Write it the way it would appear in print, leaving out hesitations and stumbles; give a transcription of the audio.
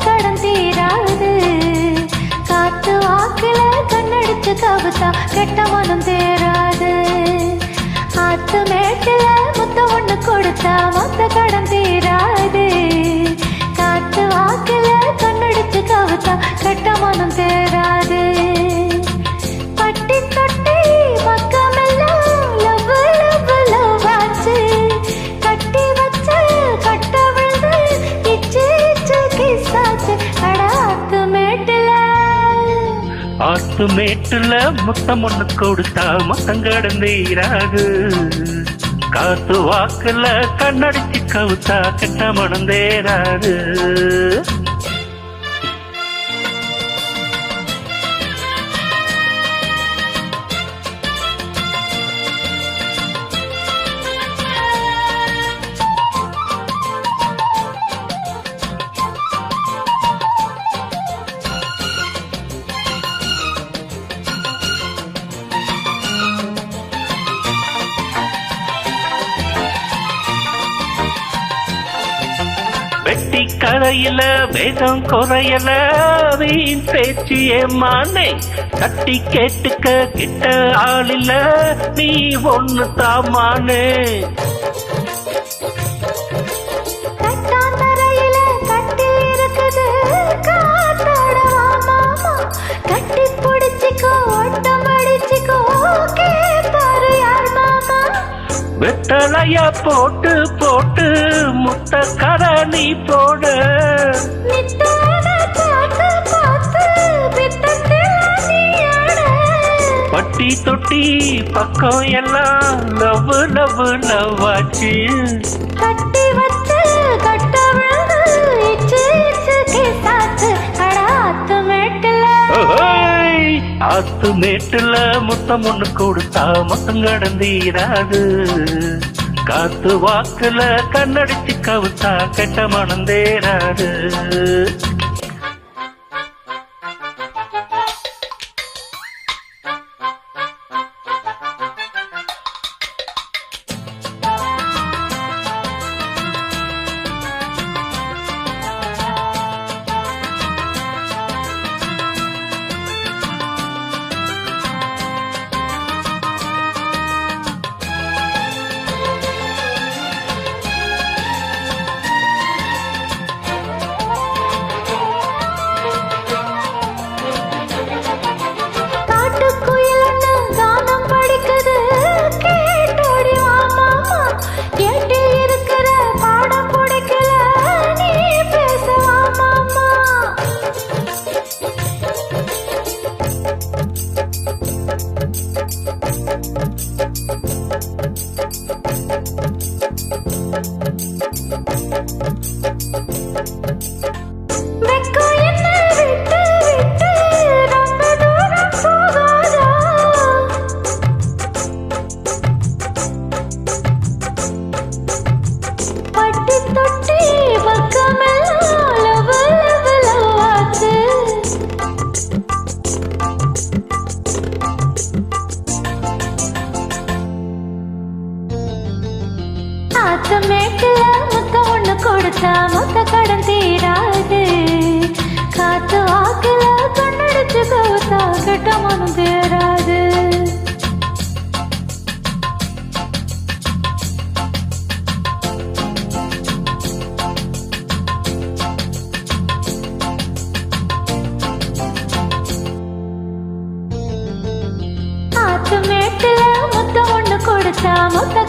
கடன் தீராது. காத்து வாக்குல கண்ணடிச்சு கவுத்தா கெட்ட மனம் தேராது. ஆத்து மேட்டுல முத்த ஒண்ணு கொடுத்தா மொத்த கடன் தீராது. காத்து வாக்குல கண்ணடிச்சு கவுத்தா கெட்ட மனம் தேராது. பட்டி தொட்டி பக்கமெல்லாம் லவ் லவ் லவ் ஆச்சு. கட்டி வச்ச கட்ட விழுந்து இச்சு இச்சு கிசாச்சு. அட ஆத்து மேட்டுல முத்தம் ஒண்ணு கொடுத்தா மொத்தம் கடந்தீராகு. காத்து வாக்குல கண்ணடிச்சு கவுத்தா கெட்ட மனம் தேராது. வெட்டி கரையில வேதம் குறையல வீண் பேச்சு ஏமானே. தட்டி கேட்டுக்க கிட்ட ஆளில்ல நீ ஒண்ணு தாமானே. வெட்டலைய போட்டு போட்டு முத்த கரணி போட. பட்டி தொட்டி பக்கம் எல்லாம் லவ் லவ் லவ் ஆச்சு. கட்டி வச்சு கட்ட விழுந்து இச்சு இச்சு கிசாச்சு. அட ஆத்து மேட்டுல ஆத்து மேட்டுல முத்தம் ஒண்ணு கொடுத்தா மொத்தம் கடந்தீராது. காத்து வாக்குல கண்ணடிச்சு கவுத்தா கெட்ட மனம் தேராது. ஆத்து மேட்டுல முத்தம் ஒண்ணு கொடுத்தா மொத்த கடன் தீராது. காத்து வாக்குல கண்ணடிச்சு கவுத்தா கெட்ட மனம் தேராது. ஆத்து மேட்டுல முத்தம் ஒண்ணு கொடுத்தா மொத்த